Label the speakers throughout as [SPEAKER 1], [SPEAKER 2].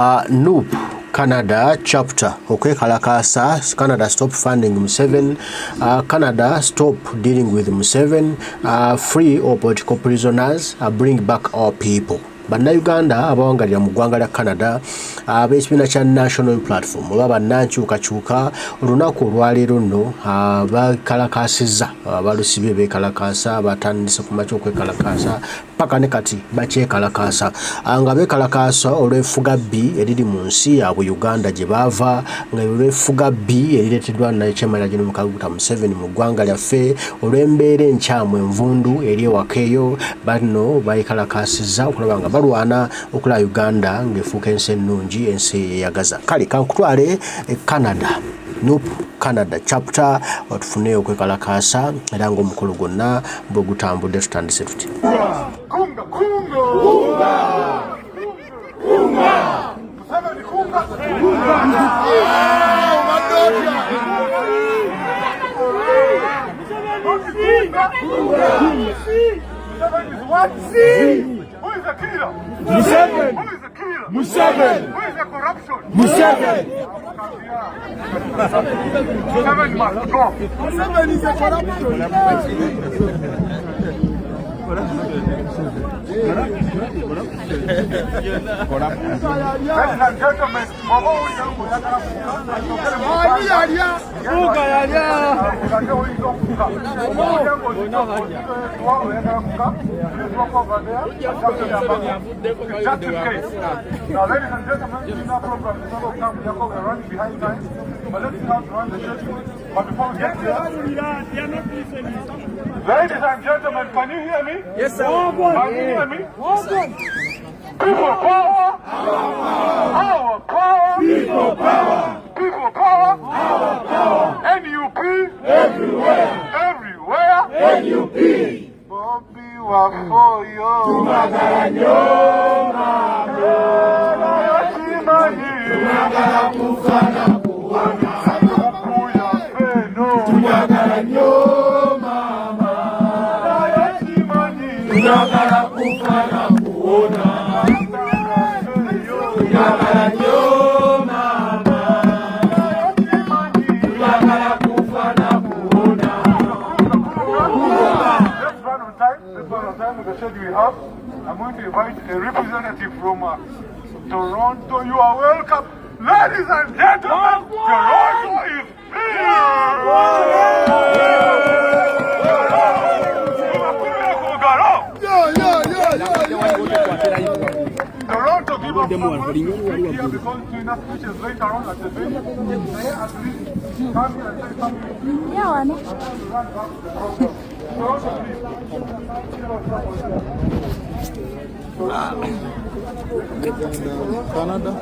[SPEAKER 1] NUP Canada chapter okwekalakasa Canada stop funding Museveni, Canada stop dealing with Museveni, free all political prisoners, bring back our people. Bannayuganda abawangalira mu ggwanga lya Canada ab'ekibiina kya National Platform oba bannankyukakyuka olunaku olwaleero nno bakalakasizza abalusibe beekalakasa batandise ku makya okwekalakasa paka ne kati bakyekalakasa nga beekalakasa olw'enfuga bbi eriri mu nsi yaabwe Uganda gye baava nga olw'enfuga bbi erireeteddwa Nayekyemala Gen. Kaguta Museveni mu ggwanga lyaffe olw'embeera enkyamu envundu eri ewaka eyo bano bayekalakasizza okulaba nga balwana okula Uganda ng'efuuka ensi ennungi ensi eyeyagaza. Kale kankutwale Canada NUP Canada chapter otufune okwekalakasa era ng'omukolo gwonna bwe gutambudde tutandise tuti kunga kunga kunga kunga Museveni kunga Who is the killer? Museveni. Who is the killer? Museveni. Who is the corruption? Museveni. Museveni must go. Museveni is the corruption. Ladies and gentlemen, now, ladies and gentlemen, this is our program. It's not time. We are running behind time. But let's see how to run the show. But before we get there, ladies and gentlemen, can you hear me? Yes, sir. Can you hear me? People power. Our power. People power. People power. Our power. NUP. Everywhere. Everywhere. NUP. Bobby Wafoyo. Tumagaranyo mamo. Tumagara kufana kuwana. Sakuya feno. Tumagaranyo mama. Tumagara kufana kuona. Tumagaranyo mama. Tumagara kufana kuona. The schedule we have, I'm going to invite a representative from Toronto. You are welcome. Ladies and gentlemen, Toronto is here! Toronto, give us some here because to enough speeches later on at the venue. May at least come here and say something. Yeah, I know. Canada.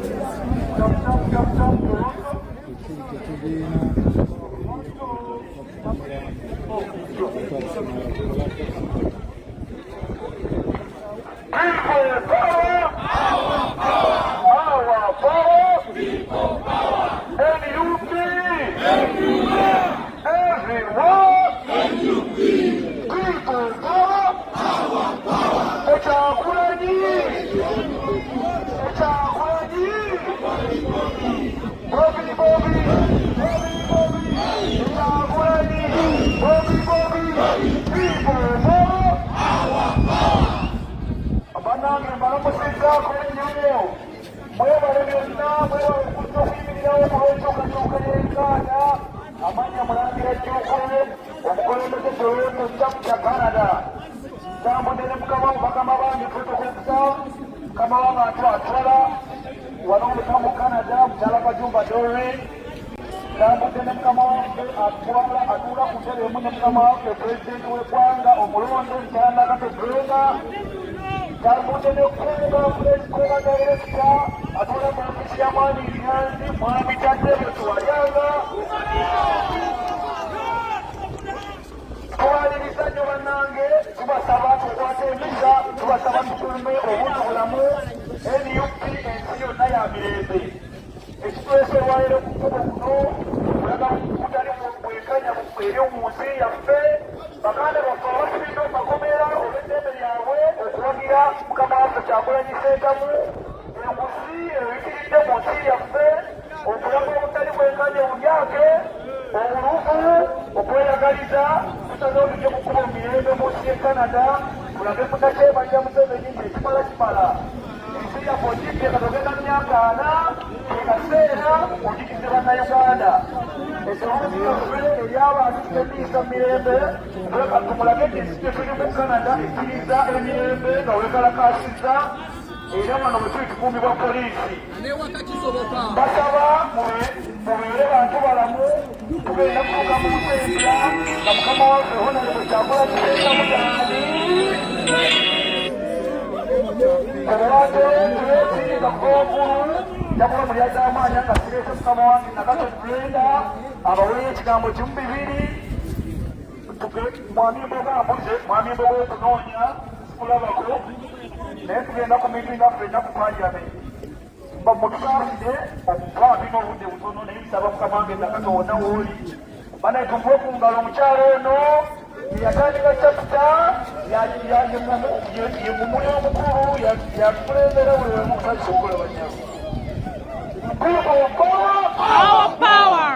[SPEAKER 2] Our power.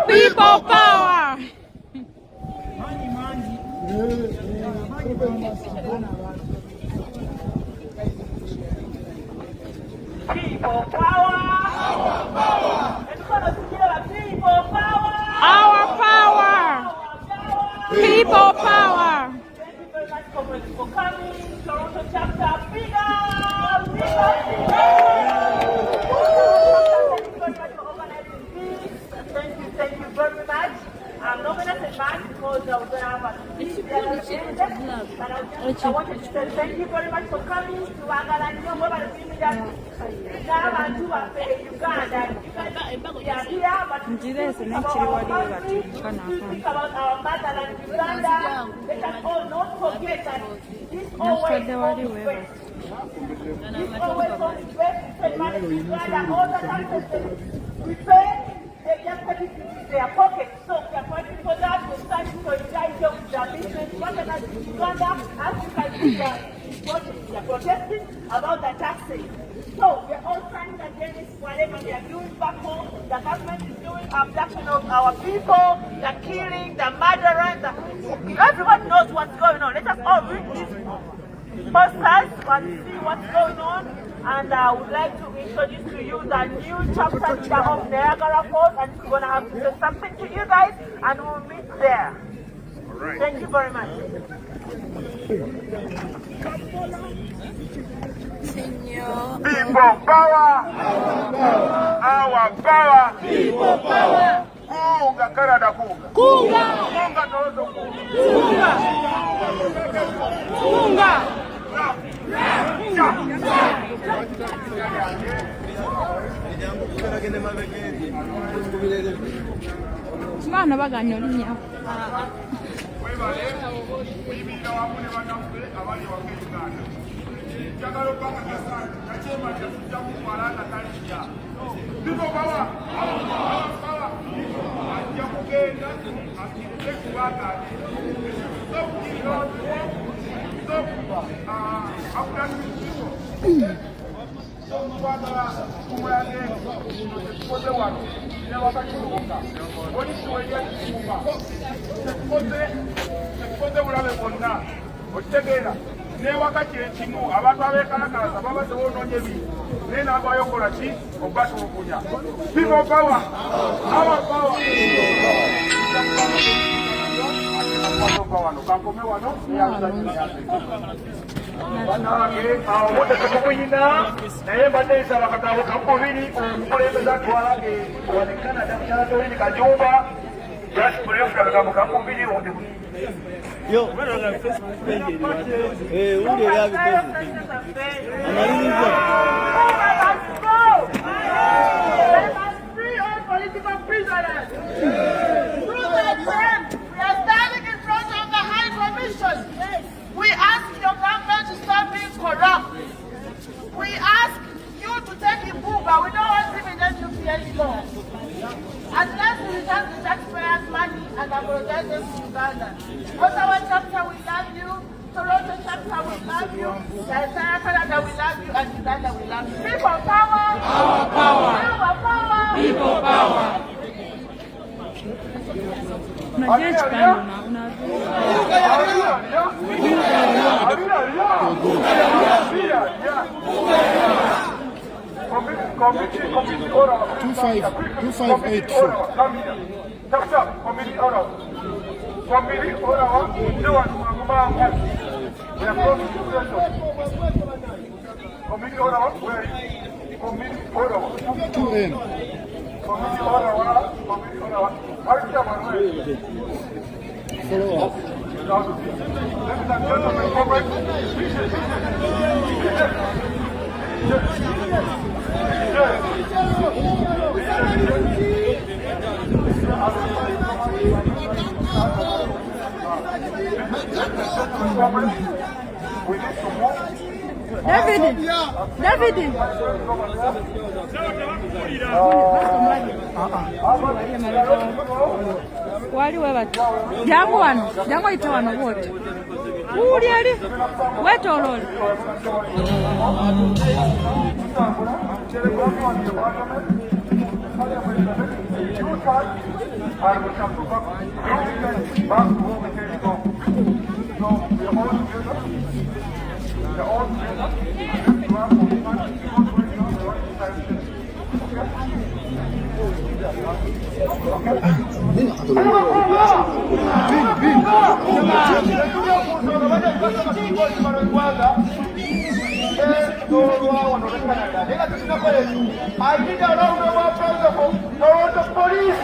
[SPEAKER 2] People power.
[SPEAKER 3] People power. Our power. People power.
[SPEAKER 2] Our power. People power.
[SPEAKER 3] Thank you very much for coming. Toronto chapter, bigger, bigger, bigger. Thank you very much. I'm not going to say much because we're going to have a I wanted to say thank you very much for coming to Agalanyo. We're going to be Uganda. You guys are here, but speak about our motherland, Uganda. Let us all not forget that this always comes first. This always comes first. Uganda, all the ancestors, we pay. They just put it in their pocket. So we are fighting for that. We're starting to solidize with their business. Whatever is Uganda, as you can see, they are protesting about the taxes. So we are all standing against whatever they are doing back home. The government is doing abduction of our people, the killing, the murdering. Everyone knows what's going on. Let us all read these posters and see what's going on. And I would like to introduce to you the new chapter leader of Niagara Falls, and we're going to have to say something to you guys, and we'll meet there. All right. Thank you very much. People power! Our power! People power! Kunga Canada kunga! Kunga! Kunga Toronto kunga! Kunga!
[SPEAKER 2] Mwana baganya olinya.
[SPEAKER 3] People power! Our power!
[SPEAKER 4] Yo, we're on our Facebook page. Hey, who do you have Facebook page?
[SPEAKER 3] Let us free all political prisoners. Through the attempt, we are standing in front of the High Commission. We ask your government to stop being corrupt. We ask you to take Ibuga. We don't want him in NUP anymore. Unless we return the taxpayers' money and apologize to Uganda. Ottawa chapter, we love you. Toronto chapter.
[SPEAKER 5] Canada we love you. The entire Canada we love you, and Uganda we love you. People power. Our power. Our power. People power.
[SPEAKER 6] Committee order. 2584. Committee order. Committee order. We are close to the committee order. Where is committee order? 2N. Committee order. Committee order. Follow up. Ladies and gentlemen,
[SPEAKER 2] David. Wali webati. Jangu wano. Jangu ite wano wote. Uli ali. Weto ololi.
[SPEAKER 6] Ayide around the world, Toronto police.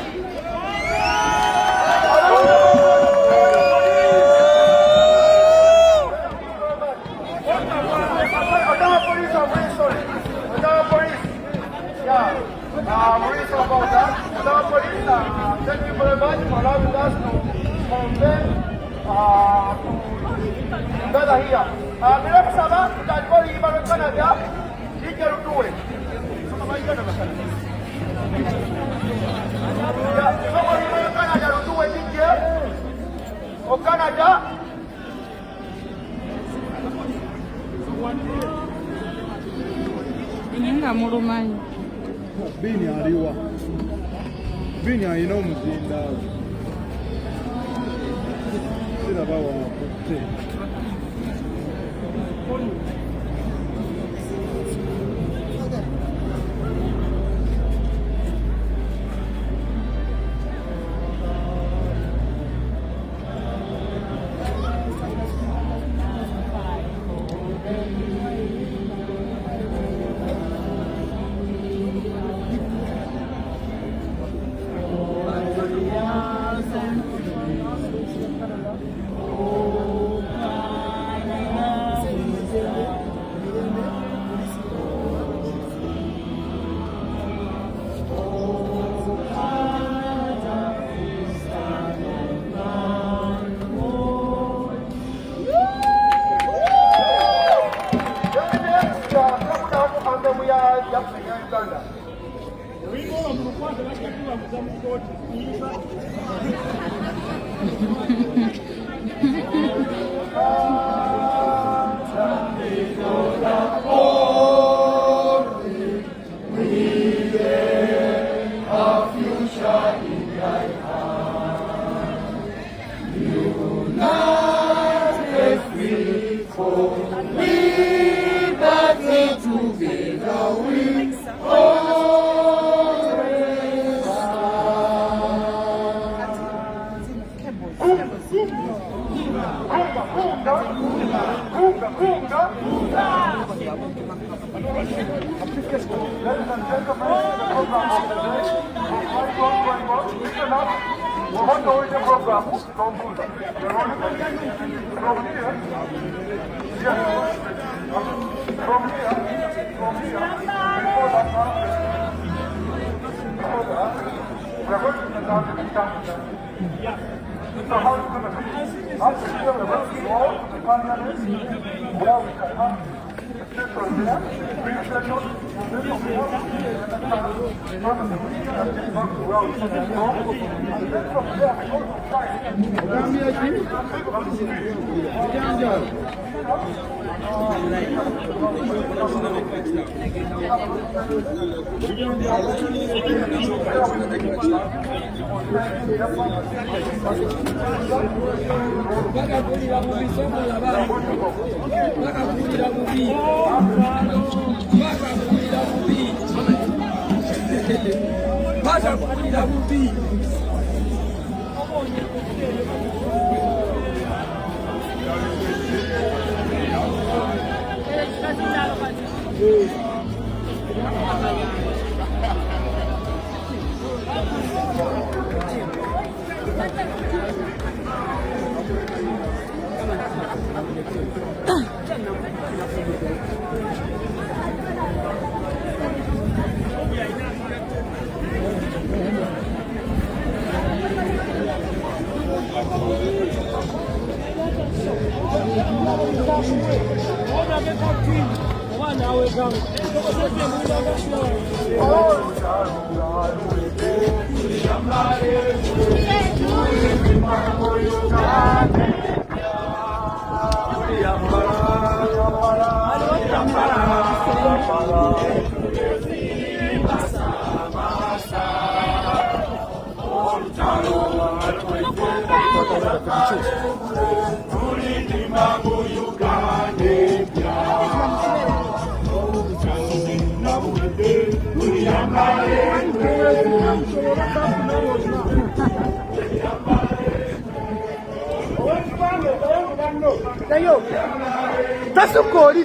[SPEAKER 6] Thank you very much for allowing us to convene together here. Bila kusema tutakuwa ibara Canada ikirutuwe. Canada rutuwe nije. O Canada
[SPEAKER 2] Inga murumanyi.
[SPEAKER 6] Bini aliwa. Bini ayina omuzinda. Siraba wakutte.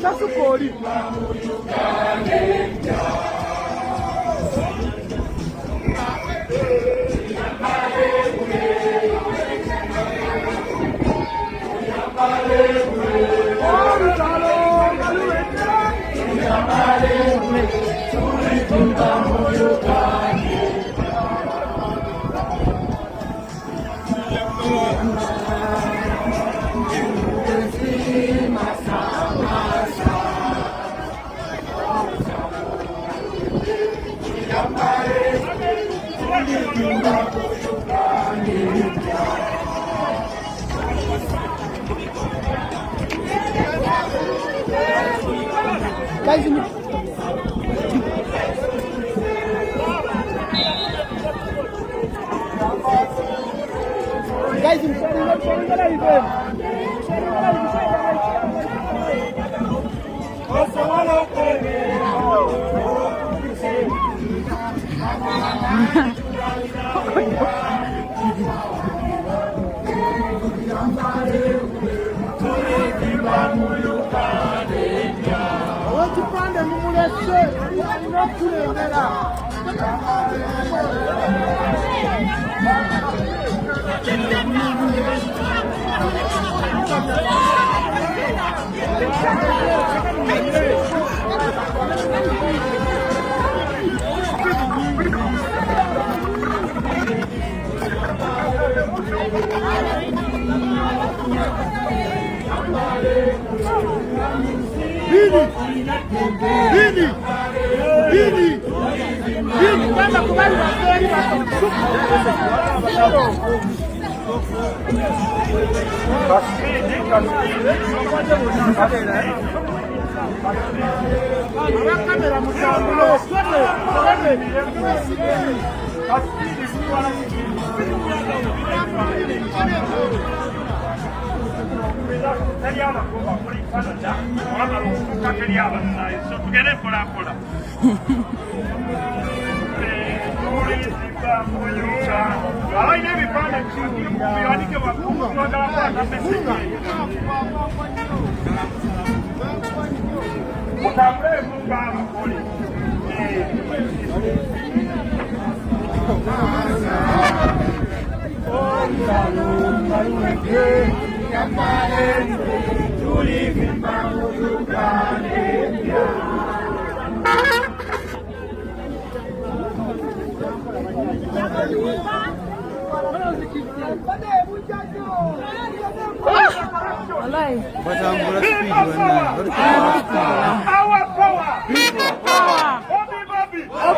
[SPEAKER 6] Tasukoli.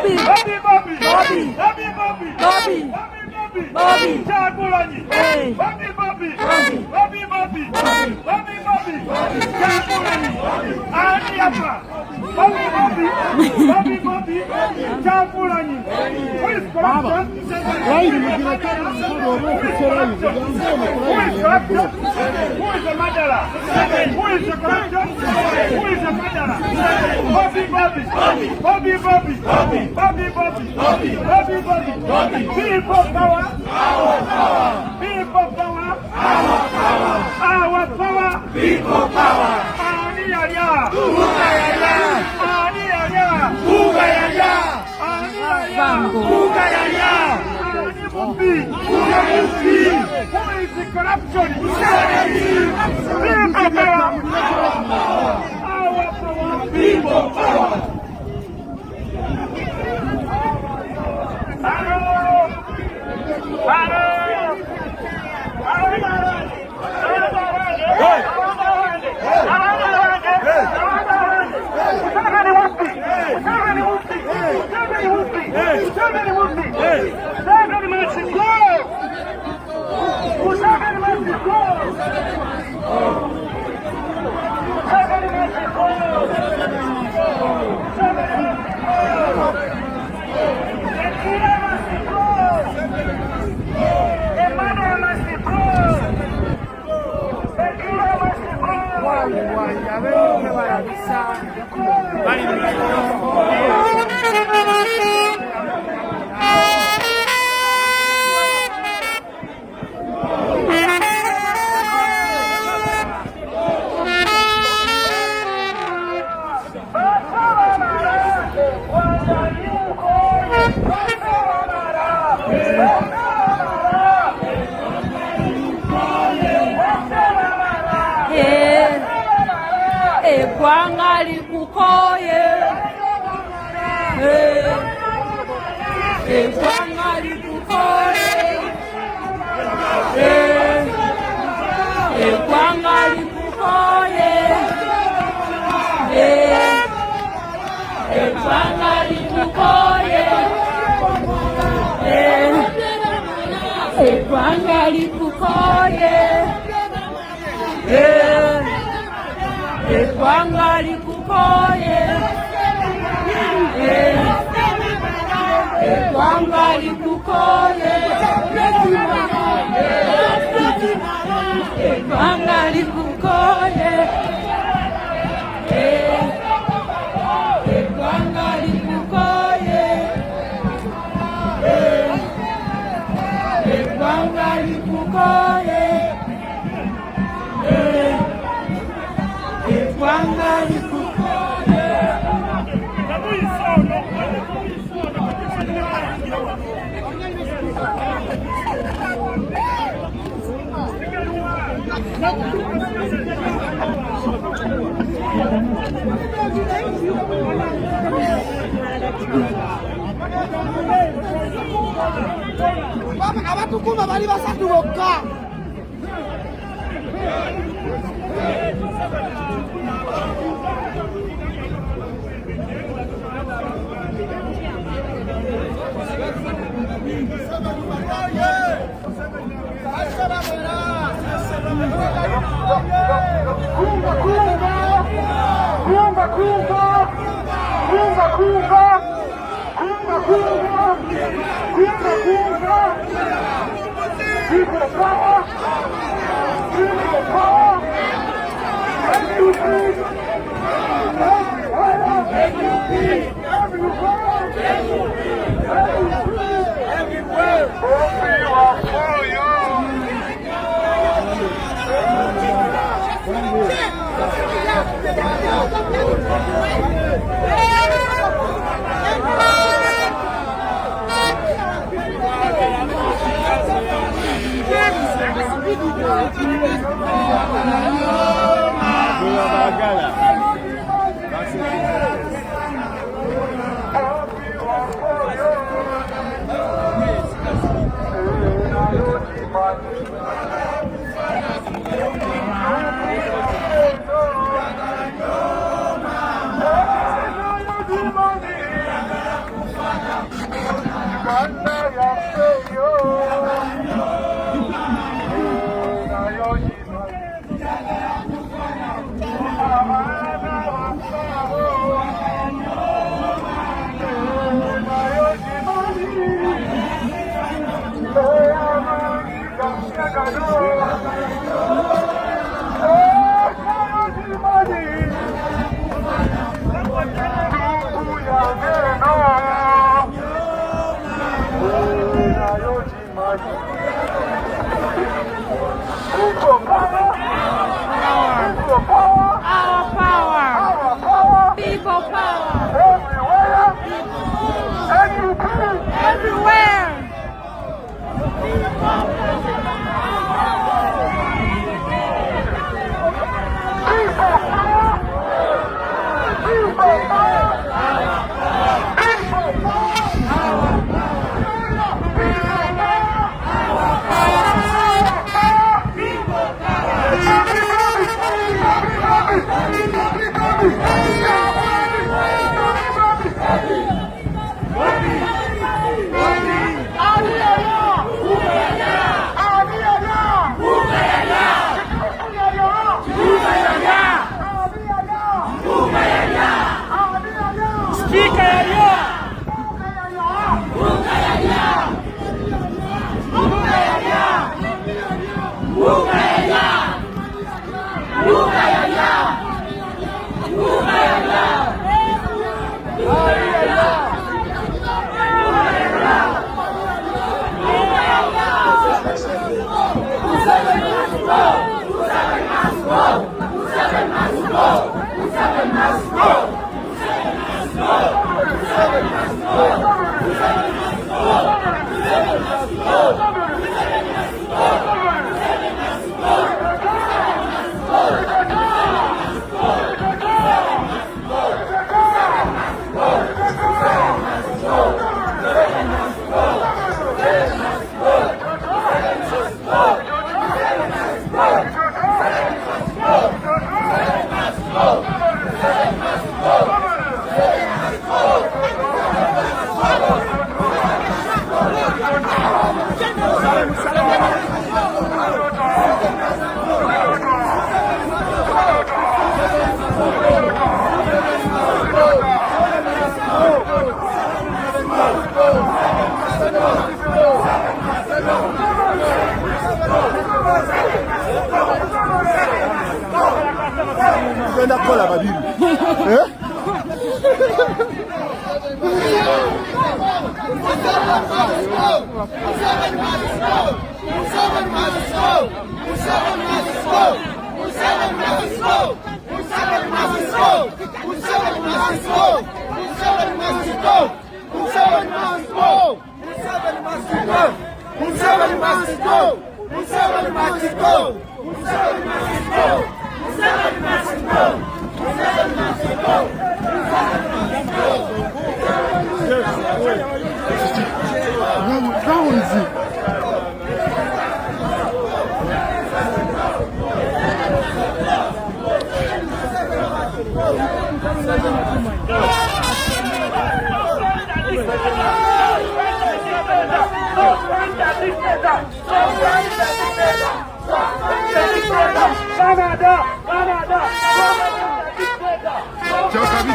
[SPEAKER 2] Bobby,
[SPEAKER 5] Bobby, Bobby,
[SPEAKER 2] Bobby,
[SPEAKER 5] Bobby, Bobby,
[SPEAKER 2] Bobby,
[SPEAKER 5] Bobby,
[SPEAKER 2] Bobby,
[SPEAKER 5] Chagulanyi,
[SPEAKER 2] hey,
[SPEAKER 5] Bobby, Bobby,
[SPEAKER 2] Bobby,
[SPEAKER 5] Bobby, Bobby, Bobby, Bobby, Chagulanyi, Ani apa, Bobby, Bobby, Bobby, Bobby, Chagulanyi. Who is corruption? Who is corruption? Who is the murderer? Who is the corruption? Who is the murderer? Bobby, Bobby, Bobby, Bobby, Bobby, Bobby, Bobby, Bobby, Bobby, people power, our power, people power, our power, our power, people power. Ani ya, buga ya, ani ya, buga ya, ani ya, buga ya, ani Mubi, buga Mubi. Who is the corruption? People power, our power, people power.
[SPEAKER 2] Kwangali kukoye, kwangali kukoye, kwangali kukoye, kwangali kukoye, kwangali kukoye. Kwangali kukoye, kwangali kukoye, kwangali kukoye, kwangali kukoye, kwangali kukoye. Kwangali kukoye.
[SPEAKER 7] Abatukuma bali basatu bokka.
[SPEAKER 6] Kwenda kola Bibi.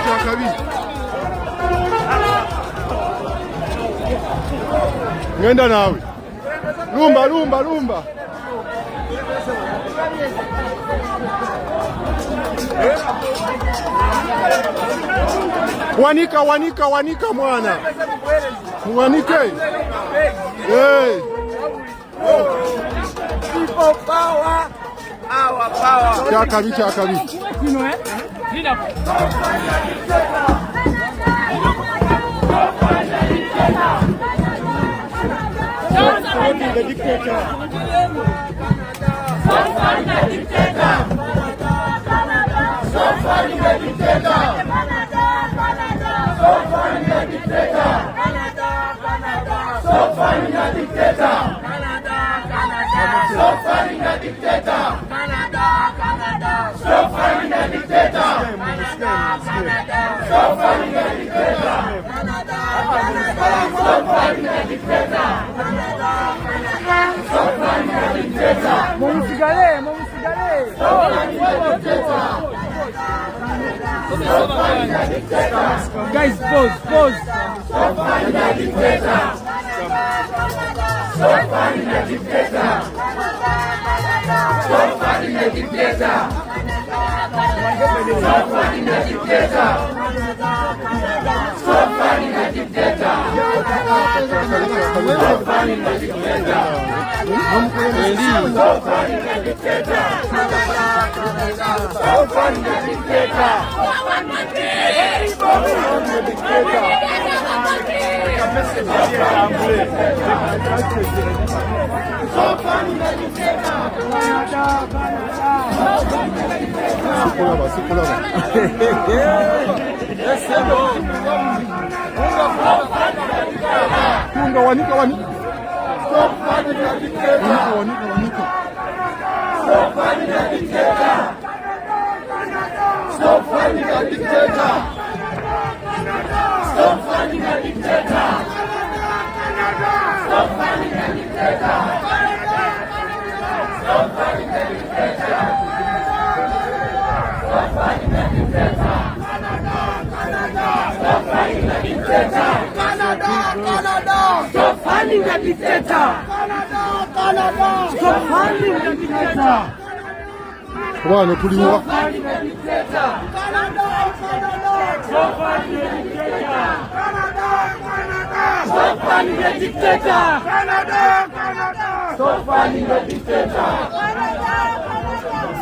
[SPEAKER 6] Chakabi. Ngenda nawe. Lumba. Wanika mwana. Mwanike. Hey.
[SPEAKER 5] People power, our power.
[SPEAKER 6] Chakabi.
[SPEAKER 5] The dictator. Canada. Stop funding the dictator. Stop funding the dictator.
[SPEAKER 4] Musigale.
[SPEAKER 5] Stop funding the dictator. Stop funding the dictator.
[SPEAKER 4] Guys, pause.
[SPEAKER 5] Stop funding the dictator. Stop funding the dictator. Stop funding the dictator. Stop funding the dictator. Stop funding the dictator. Stop funding the dictator. Stop funding the dictator. Stop funding the dictator.
[SPEAKER 6] Wanika.
[SPEAKER 5] Stop funding the dictator.
[SPEAKER 6] Wanika.
[SPEAKER 5] Stop funding the dictator. Stop funding the dictator. Stop funding the dictator. Stop funding the dictator. Stop funding the dictator. Stop funding the dictator. Stop funding the dictator. Stop funding the dictator. Stop funding the dictator.
[SPEAKER 6] Bwana tuliwa.
[SPEAKER 5] Stop funding the dictator. Stop funding the dictator. Stop funding the dictator.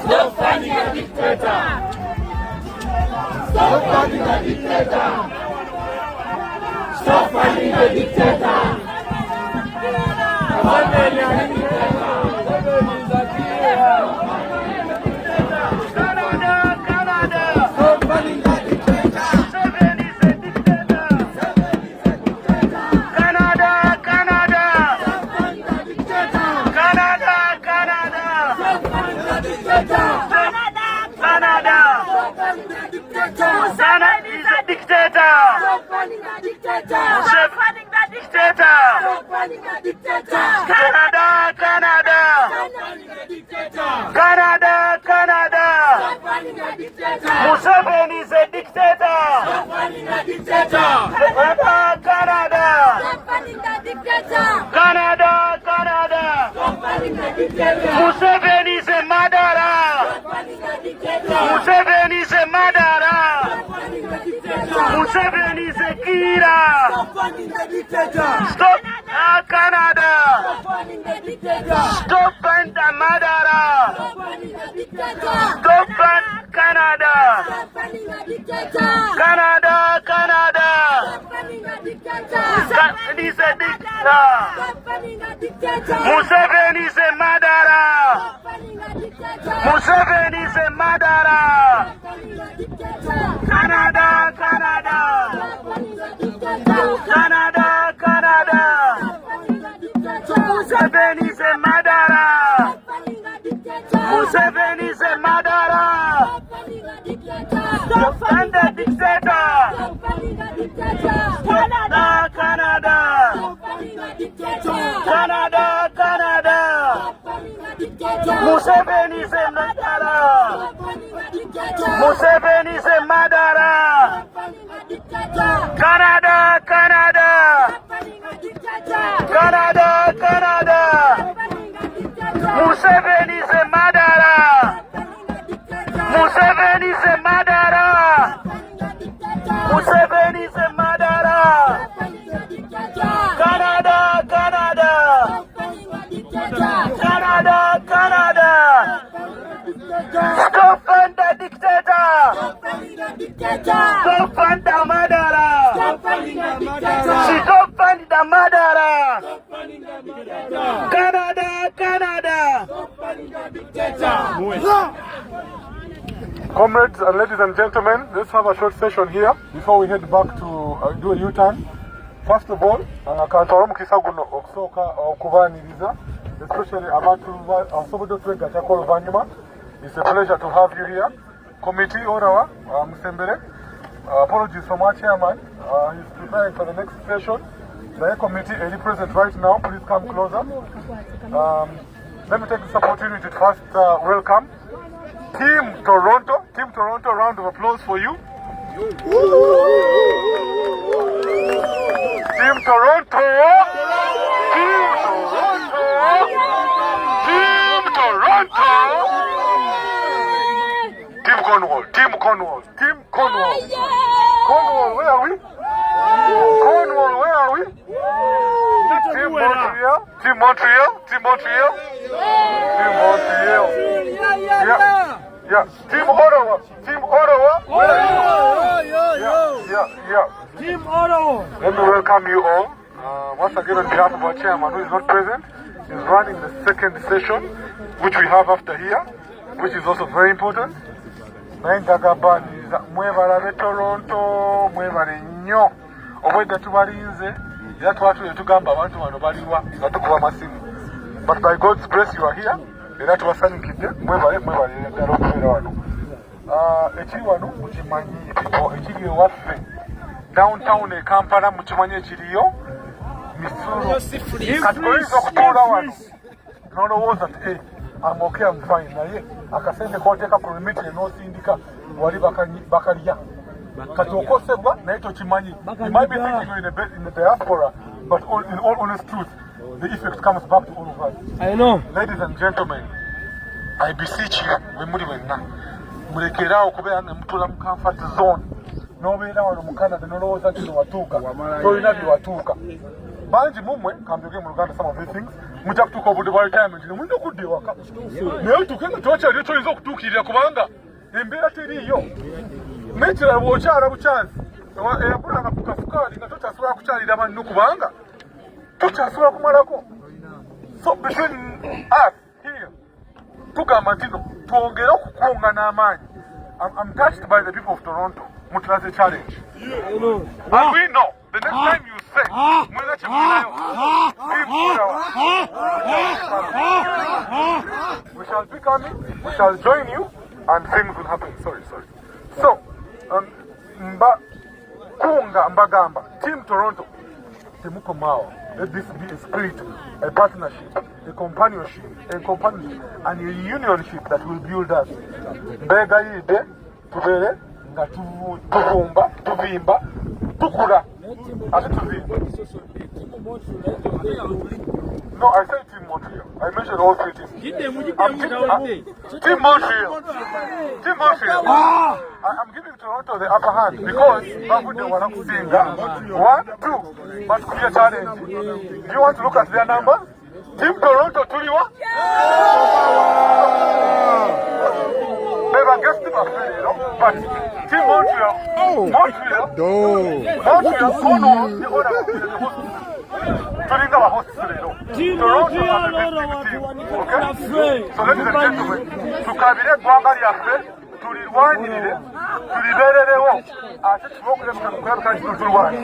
[SPEAKER 5] Stop funding the dictator. Stop funding the dictator. Stop funding the dictator. Stop funding the dictator. Museveni is a dictator. Canada. Museveni is a murderer. Museveni is a murderer. Museveni is a killer. Stop Canada. Stop the murderer. Stop Canada. Canada. Museveni is a dictator. Museveni is a murderer. Museveni is a murderer. Canada. Museveni is a murderer. Museveni is a murderer. Stop the dictator. Canada. Museveni is a murderer. Museveni is a murderer. Canada. Museveni is a murderer. Museveni is a murderer. Museveni is a murderer. Canada. Stop the dictator. Stop the murderer. Stop the murderer. Canada.
[SPEAKER 6] Comrades and ladies and gentlemen, let's have a short session here before we head back to do a U-turn. First of all, kantorom kisaguno okusoka okubaniriza, especially abantu asobodo twega chakolo vanyuma. It's a pleasure to have you here. Committee Orawa Musembere. Apologies from our chairman. He's preparing for the next session. The committee is present right now. Please come closer. Let me take this opportunity to first welcome Team Toronto. Team Toronto, round of applause for you. Team Toronto! Team Toronto! Team Toronto! Team Cornwall, Team Cornwall, Team Cornwall. Cornwall, where are we? Cornwall, where are we? Team Montreal, Team Montreal, Team Montreal. Team Montreal. Yeah. Team Ottawa, Team Ottawa. Where are you? Yeah.
[SPEAKER 5] Team Ottawa.
[SPEAKER 6] Let me welcome you all. Once again, on behalf of our chairman, who is not present, is running the second session, which we have after here, which is also very important. Mwebale Toronto, mwebale nnyo. Obwedda tubalinze, era twatule tugamba abantu bano baliwa nga tukuba masimu. But by God's grace you are here, era tubasanyukidde, mwebale ddala okubeera wano. Ekiri wano mukimanyi, ekiri ewaffe downtown e Kampala mukimanyi ekiriyo Misuru. Kati oyinza okutuula wano n'olowooza nti I'm okay, I'm fine. Naye akasente kooteeka ku limiti n'osindika wali bakalya. Kati okosebwa naye tokimanyi. You might be thinking you're in the diaspora, but in all honest truth, the effect comes back to all of us.
[SPEAKER 5] I know.
[SPEAKER 6] Ladies and gentlemen, I beseech you, we muli wenna, mulekeraawo okubeera ne mutuula mu comfort zone. N'obeera wano mu Canada n'olowooza nti watuuka, tolina bye watuuka. Bangi mumwe, kambyogere mu Luganda some of these things, mujja kutuuka obudde bwa retirement ne mulina okudda ewaka. Naye otuuke nga tokyaliyo kyoyinza okutuukirira kubanga embeera teriiyo. N'ekirala bw'okyala bukyazi, eyagulanga ku kafukaali nga tokyasobola kukyalira banno kubanga tokyasobola kumalako. So between us here, tugamba nti no, twongere okukunga n'amaanyi. I'm touched by the people of Toronto. Mutulaze challenge. And we know the next time you say, we shall be coming, we shall join you, and things will happen. Sorry. So, Mbagamba, Team Toronto, let this be a spirit, a partnership, a companionship, and a unionship that will build us. Ayide, tubere, nga tuvumba, tuvimba, tukura, ate tuvimba. No, I said Team Montreal. I mentioned all three teams. Team Montreal. I'm giving Toronto the upper hand because Babude wana kusinga. 1, 2. But clear challenge. Do you want to look at their numbers? Team Toronto, tuliwa? Never guessed them afraid, you know? But Team Montreal, Cornwall, the tulinga bahosi lero. Toronto has a big team, okay? So ladies and gentlemen, tukabire eggwanga lyaffe, tulirwanirire, tulibeererewo, ate tuba okulabika mukulabika nti tulwana.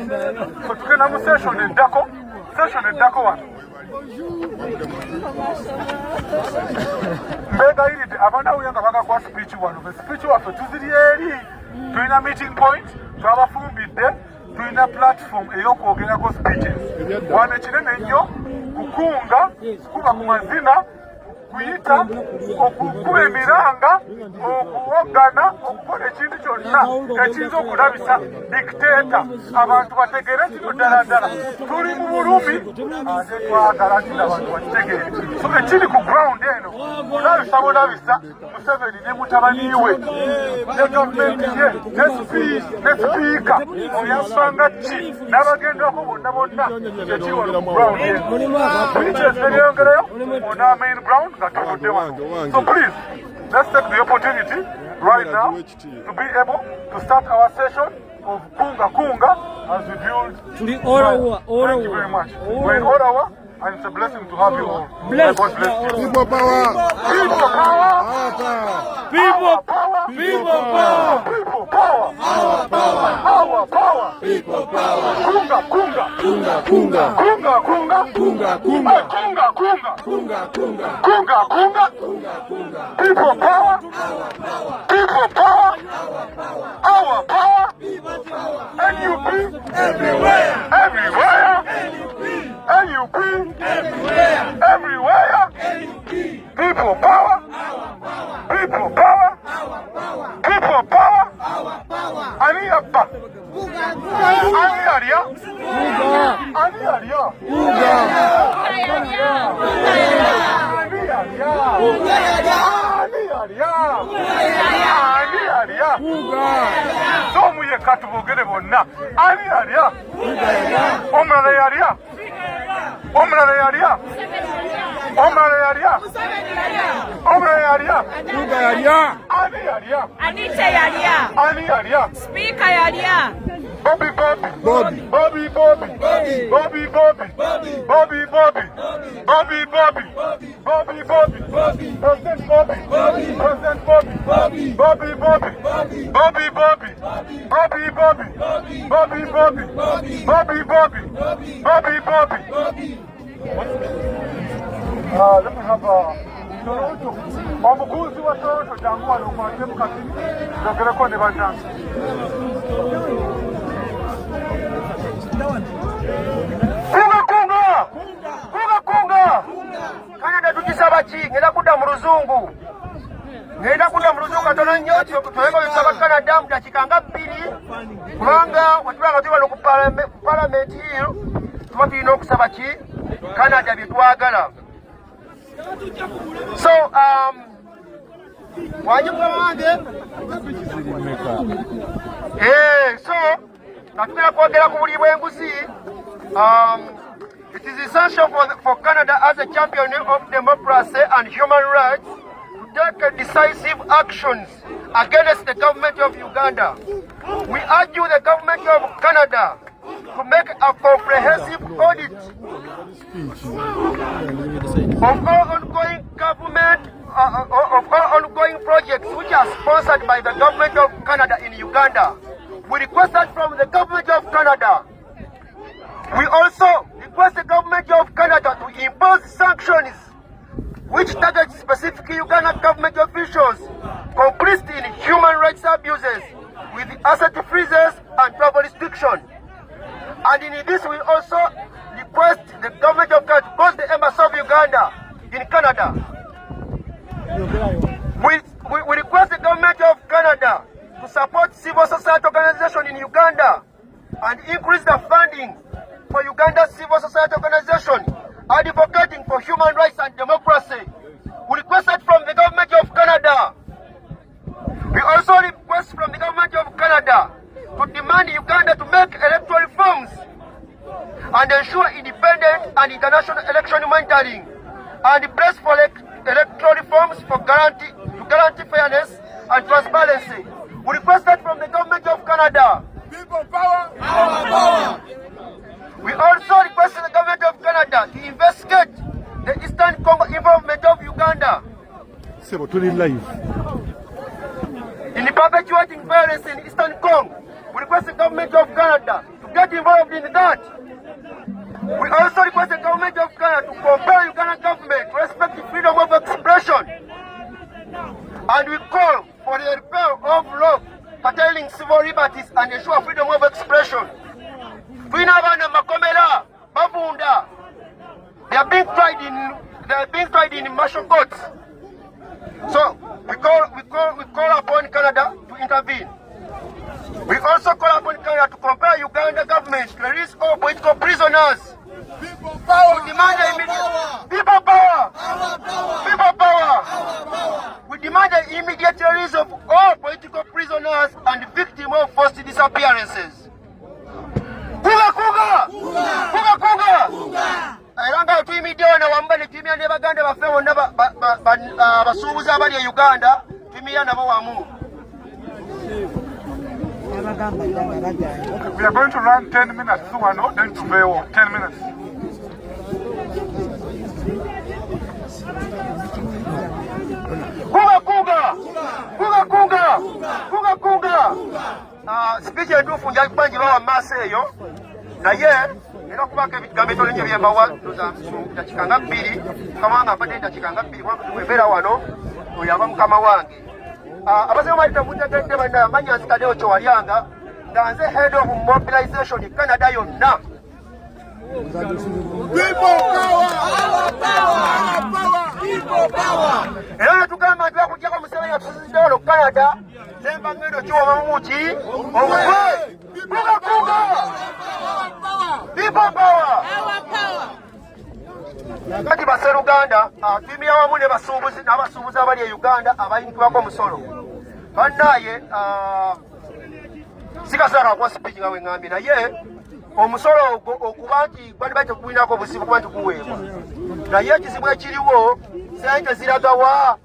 [SPEAKER 6] So tugenda mu session eddako wano. Mbegayiridde abanawulira nga bagakuwa speech wano. Speech waffe tuziri eri, tulina meeting point, twabafumbidde, tulina platform ey'okwogerako speeches. Wano ekinene ennyo, kukunga, kuba ku mazina, kuyita, okukuba emiranga, okuwogana, okukola ekintu kyonna ekiyinza okulabisa dictator. Abantu bategeere kino ddala ddala. Tuli mu bulumi, ate twagala nti abantu bakitegeere. So ekiri ku ground eno, bulabisa Museveni ne mutabani we, ne gavumenti ye, ne sipiika, oyambanga ki, n'abagendako bonna ekiri wano ku ground eno. Preachers ne byeyongerayo, ona main ground nga tuvudde wano. So please, let's take the opportunity right now to be able to start our session of Kunga as we build.
[SPEAKER 5] To the Ottawa.
[SPEAKER 6] Thank you very much. We're in Ottawa, and it's a blessing to have you all.
[SPEAKER 5] Bless.
[SPEAKER 6] God bless you.
[SPEAKER 5] People power.
[SPEAKER 6] People power.
[SPEAKER 5] People
[SPEAKER 6] power.
[SPEAKER 5] People power.
[SPEAKER 6] People power.
[SPEAKER 5] Our power.
[SPEAKER 6] Our power.
[SPEAKER 5] People power.
[SPEAKER 6] Kunga.
[SPEAKER 5] Kunga.
[SPEAKER 6] Kunga. People power. People power. Our power. NUP. Everywhere. People power. People power. People power. Ani apa? Ani aria. Ani aria. Somu ye katubogere bonna. Ani aria. Omra yaria. Omra yaria. Omra yaria. Omra yaria. Uga yaria. Ani yaria.
[SPEAKER 2] Anita yaria.
[SPEAKER 6] Ani yaria.
[SPEAKER 2] Speaker yaria.
[SPEAKER 6] Bobby Bobby. Bobby. Bobby Bobby. Bobby Bobby. Bobby Bobby. Bobby Bobby. Bobby Bobby. President Bobby. President Bobby. Bobby Bobby. Bobby Bobby. Bobby Bobby. Bobby Bobby. Bobby Bobby. Bobby Bobby. Let me have Muhoozi wa Toronto jangu wano kwa temu kasini jogere kone banjangu. Kunga! Canada tukisaba chi, ngenda kuda mu Luzungu. Ngenda kuda mu Luzungu atono nnyo tuyego yusaba Canada mudakika bbiri. Kubanga watulanga tuli wano ku parliament hiyo tuba tulina okusaba ki Canada bye twagala. So wanyumva wange so natugenda kwogera ku buli bw'enguzi. It is essential for Canada as a champion of democracy and human rights to take decisive actions against the government of Uganda. We urge the government of Canada to make a comprehensive audit of all ongoing ongoing projects which are sponsored by the government of Canada in Uganda. We request that from the government of Canada. We also request the government of Canada to impose sanctions which target specific Uganda government officials complicit in human rights abuses with asset freezes and travel restrictions. And in this we also request the government of Canada to close the embassy of Uganda in Canada. We request the government of Canada to support civil society organizations in Uganda and increase the funding for Uganda's civil society organization advocating for human rights and democracy. We request it from the government of Canada. We also request from the government of Canada to demand Uganda to make electoral reforms and ensure independent and international election monitoring and press for electoral reforms to guarantee fairness and transparency. We request that from the government of Canada. People power. Our power. We also request the government of Canada to investigate the Eastern Congo involvement of Uganda in perpetuating violence in Eastern Congo. We request the government of Canada to get involved in that. We also request the government of Canada to compel Uganda government to respect the freedom of expression. And we call for the repeal of law curtailing civil liberties and ensure freedom of expression. They are being tried in martial courts. So we call upon Canada to intervene. We also call upon Canada to compel Uganda government to release all political prisoners. People power. We demand immediate people power. People power. We demand the immediate release of all political prisoners and victims of forced disappearances. Kuga! Eranga tuimidio na wambale timia ne baganda bafe wonna basuubuza abali e Uganda timia nabo wamu. We are going to run 10 minutes to one, then to Veo. 10 minutes. Kuga! Speech entuufu nja kubanjira wa Maseyo. Naye era kubanga ebigambo ebitono nnyo byembawa dakika nga bbiri kamanga abadde dakika nga bbiri wembeera wano oyava mukama wange. Abazibu bali tabutegedde banna amanya nzitaddewo kyewalyanga nga nze head of mobilization Canada yonna. People power! People power!
[SPEAKER 5] Era natugamba nti bakujjako Museveni atusinzidde wano Canada nemba ngendo kiwoma mumuki omukwe kugakuga people power kati baseruganda tumira wamu n'abasuubuzi abali e Uganda abayitibwako omusolo bannaye sikasala akuwa sipiiki nga weŋŋambye naye omusolo okuba nti bali batekugwinako obuzibu kuba nti guweebwa naye ekizibu ekiriwo sente ziragawa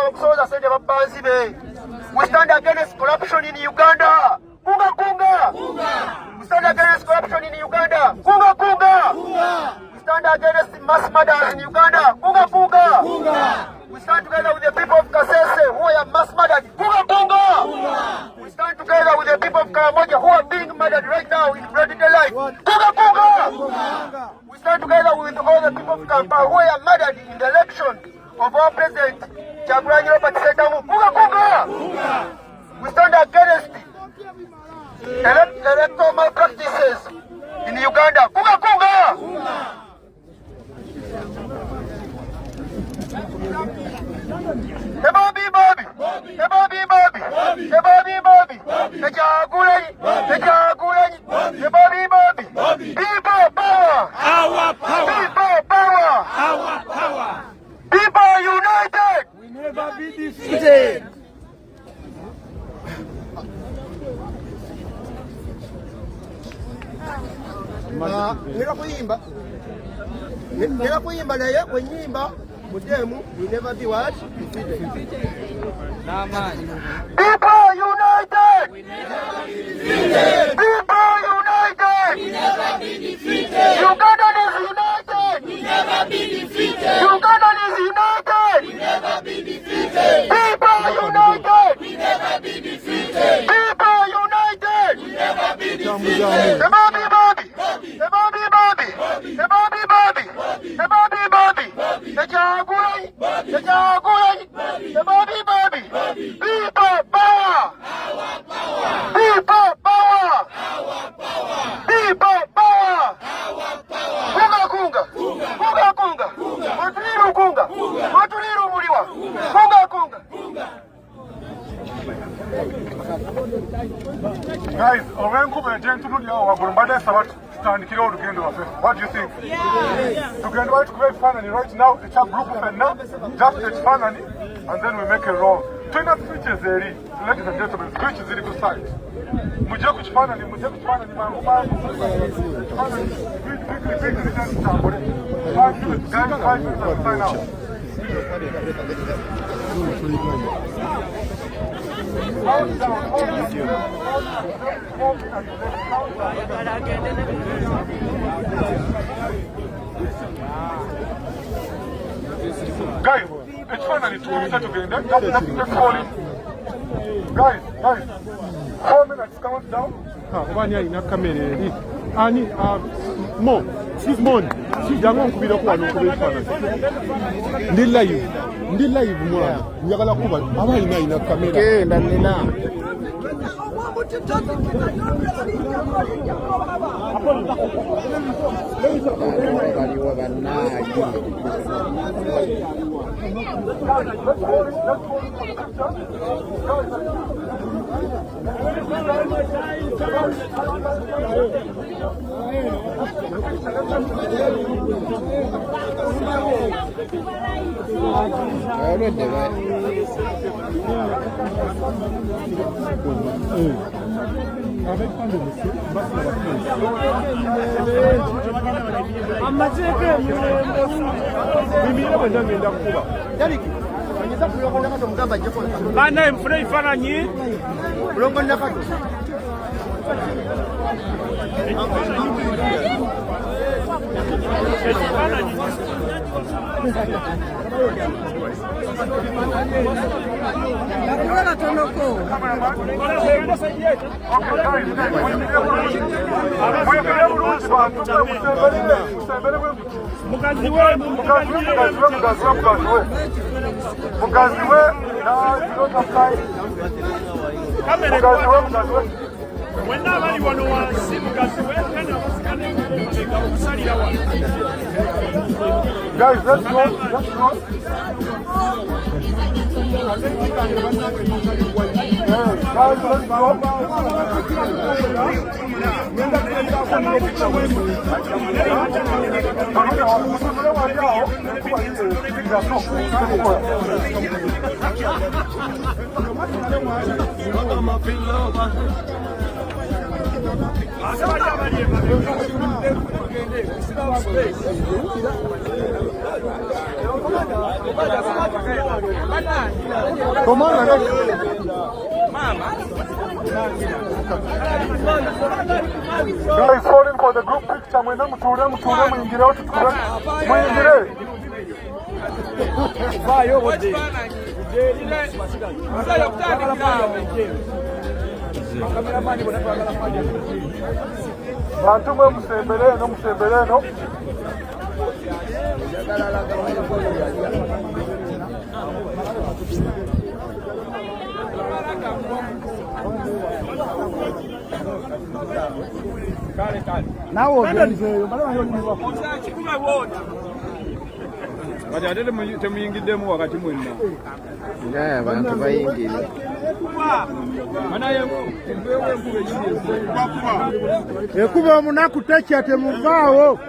[SPEAKER 5] okusolooza sente babbanzi be. We stand against corruption in Uganda. Kunga. We stand against corruption in Uganda. Kunga. We stand against mass murders in Uganda. Kunga. We stand together with the people of Kasese who are mass murdered. Kunga. We stand together with the people of Karamoja who are being murdered right now in broad daylight. Kunga. We stand together with all the people of Kampala who are murdered in the election of our president Kyagulanyi Robert Sentamu. Kunga. We stand against electoral malpractices in Uganda. Kunga. People power. Our power. People power. Our power. People united. We never be defeated. Nera kuyimba naye wenyimba mudemu we never be what? Defeated. People united! We never be defeated! People united! We never be defeated! Uganda is united! We never be defeated! Uganda is united! We never be defeated! People united! We never be defeated! People united! We never be defeated! People power! Our power! People power! Our power! People power! Our power! Kunga! Matuliru muliwa! Kunga!
[SPEAKER 6] Guys, owenkube gentlemen yao wagurumbade sabat tutandikire olugendo waffe. What do you think? Tugenda bali tukube ekifaananyi right now ekya group fenna just ekifaananyi and then we make a roll. Tulina speeches eri, ladies and gentlemen, speeches ziri ku site. Mujje ku kifaananyi mangu. Ekifaananyi quickly tutambule. 5 minutes, guys, 5 minutes and sign out. Guys, it's finally 2 minutes tugenda. Just falling. Guys, 4 minutes countdown.
[SPEAKER 7] Obani alina kamera eri. Ani Mo, jangu nkubira ku wano okuba ekifaananyi. Ndi live mwana. Njagala kuba abalina alina kamera.
[SPEAKER 1] Genda nina.
[SPEAKER 7] Avec un de monsieur,
[SPEAKER 5] Bana mfuna ifananyi ulongo ndakato Mwenna abali wano wansi mugazi wekana basigane okusalira wano.
[SPEAKER 6] Guys, let's go. Let's go. Guys, let's go. Come on, guys, falling for the group picture. Mwende mture mwingire watu tukure. Mwingire.
[SPEAKER 5] Vayo bode. Mzaya kutandika. Kameramani bona twagala maji.
[SPEAKER 6] Bantu mwe musembeleno.
[SPEAKER 5] Nawo benzeyo balaba chikuma wote.
[SPEAKER 4] Kati ate temuyingiddemu wakati mwenna.
[SPEAKER 8] Nga abantu bayingire.
[SPEAKER 7] Ekuba omunaku tekya temuvaawo.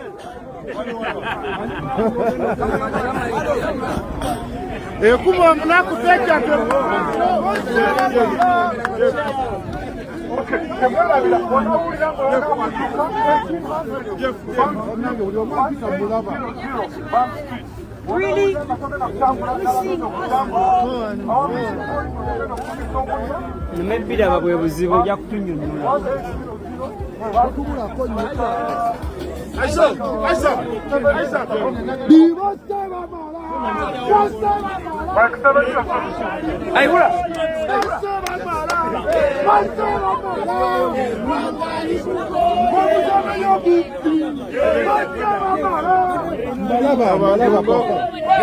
[SPEAKER 7] Ekuba omunaku tekya temuvaawo.
[SPEAKER 5] Really?
[SPEAKER 4] Nemebira babwe buzibu ojja kutunyonnyola.
[SPEAKER 5] Ayula.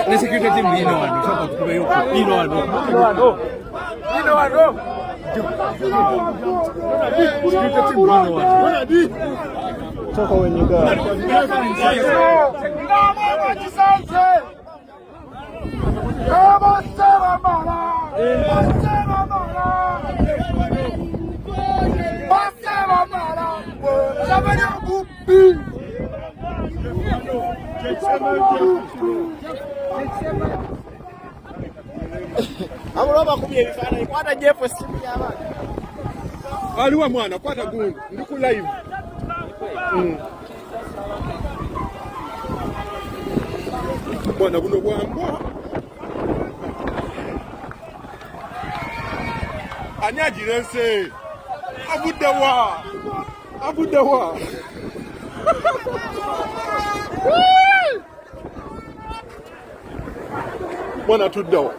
[SPEAKER 4] Ne security team lino wano soko tukubeyo lino wano. Security team lino wano.
[SPEAKER 7] Soko wenyiga.
[SPEAKER 5] Amuloba kubye bifaananyi kwata Jeff simu y'abaana.
[SPEAKER 7] Aliwa mwana kwata gundi ndi ku live. Mwana buno bwambwa. Ani agirense. Abuddewa. Mwana tuddewa.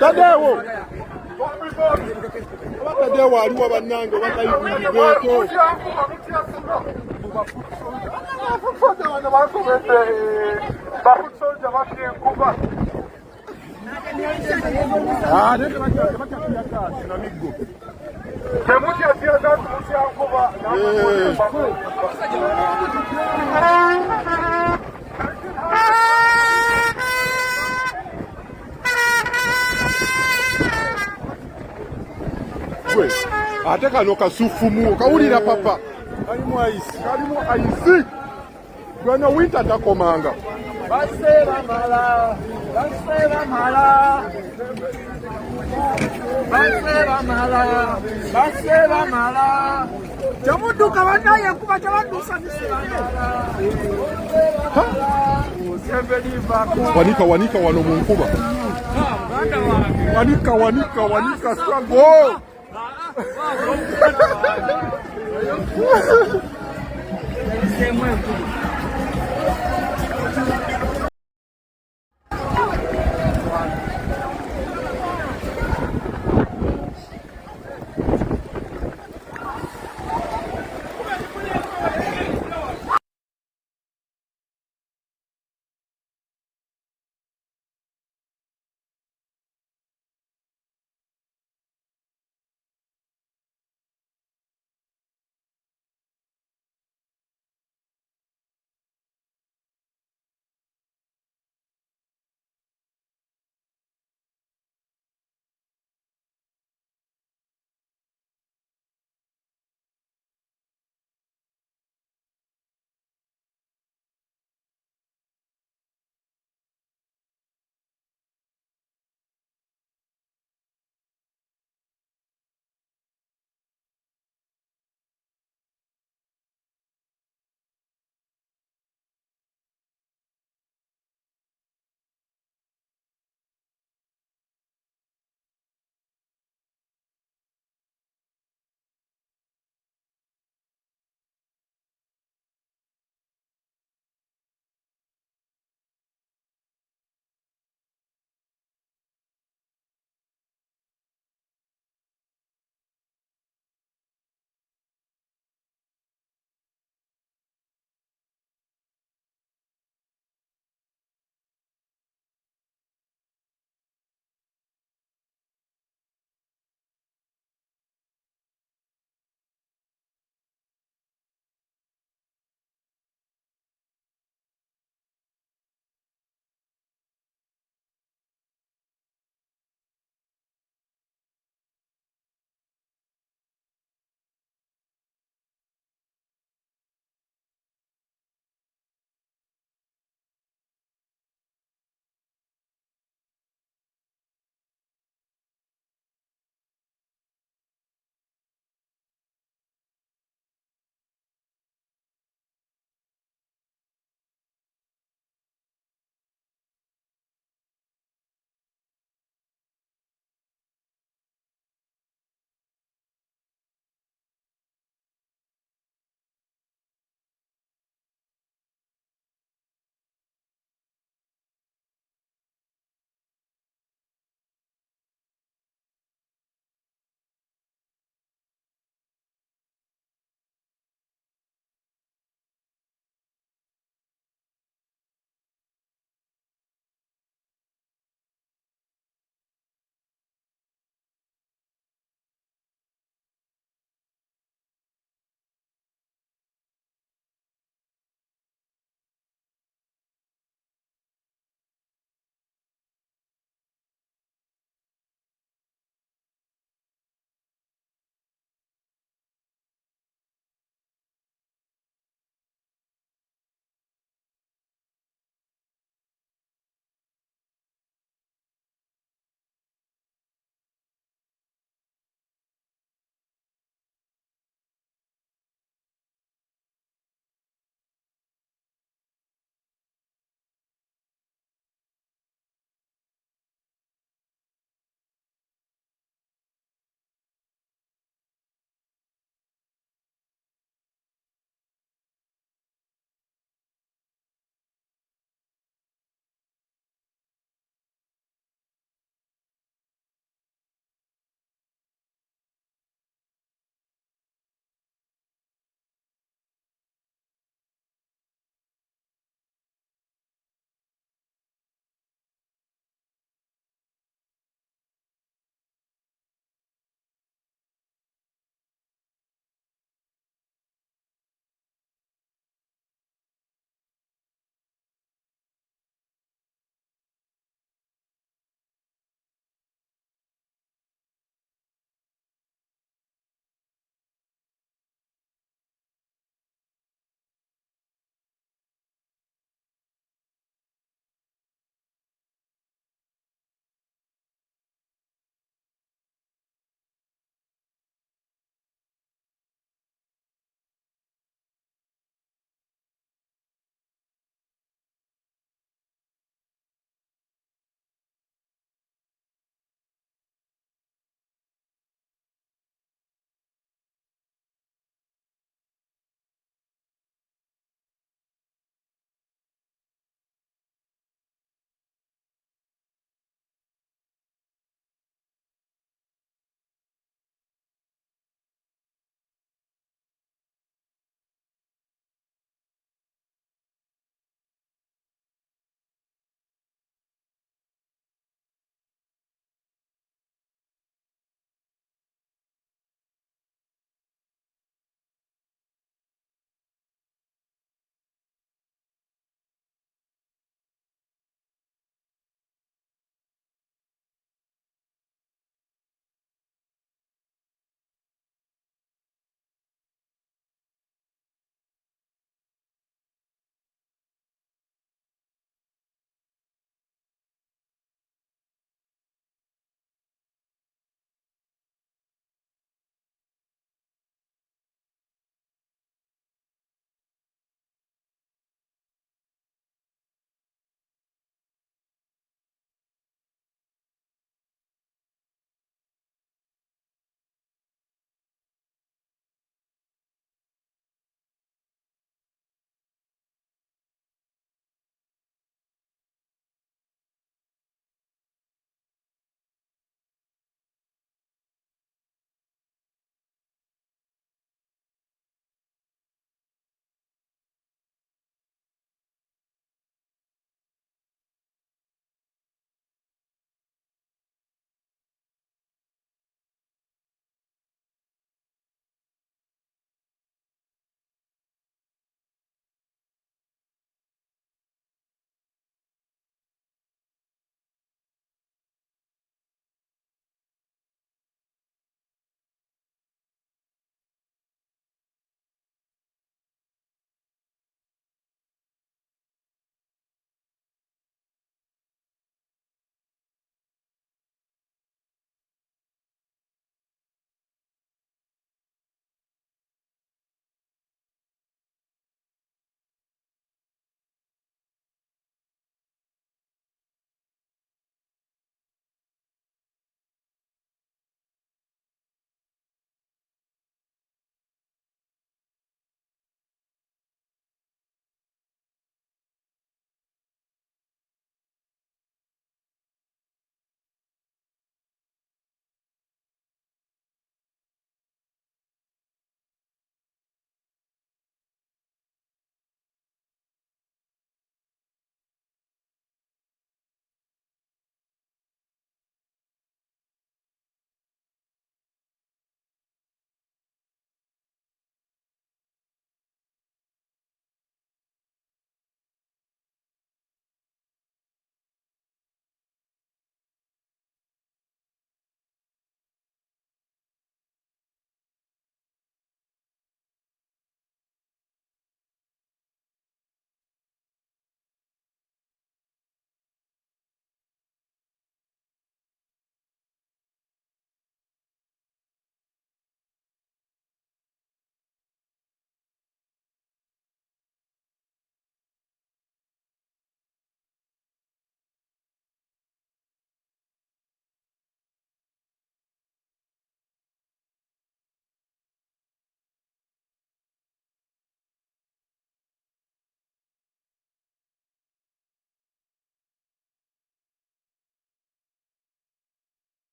[SPEAKER 7] Tadewo. Tadewo aliwo bannange batayibulideko. Ate kano kasufumu kawulira papa kalimu ayisi gwana winter takomanga basera mala jamuduka banaye kuba jabandusa wanika wano mu nkuba wanika strango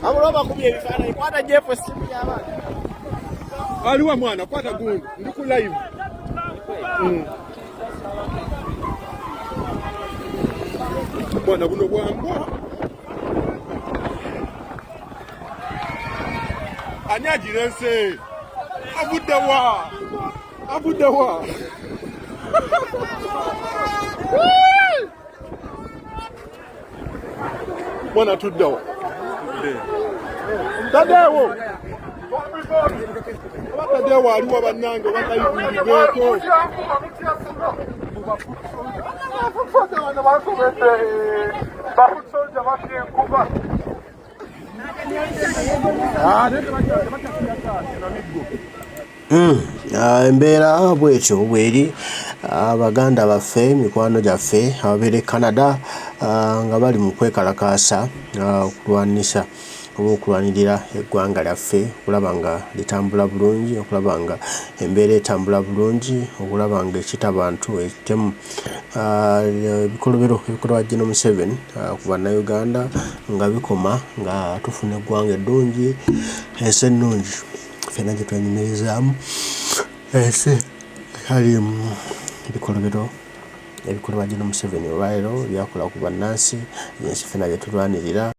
[SPEAKER 4] Amuloba kubye bifaananyi kwata Jeff simu y'abaana.
[SPEAKER 7] Aliwa mwana kwata gundi ndi ku live. Bwana buno bwambwa. Ani agirense. Abudawa. Bwana tuddawa. Tadewo. Tadewo aliwa bannange bakayibulibeko.
[SPEAKER 1] Embeera bwetyo bweri abaganda baffe mikwano gyaffe ababeera Canada nga bali mu kwekalakaasa okulwanisa oba okulwanirira eggwanga lyaffe okulaba nga litambula bulungi, okulaba nga embeera etambula bulungi, okulaba nga ekita abantu ekitemu ebikolobero ebikolwa Gen. Museveni ku bannayuganda nga bikoma nga tufuna eggwanga eddungi, ensi ennungi ffenna gye twenyumirizaamu, ensi kalimu ebikolobero ebikolwa Gen. Museveni olwaleero byakola ku bannansi, ensi ffenna gye tulwanirira.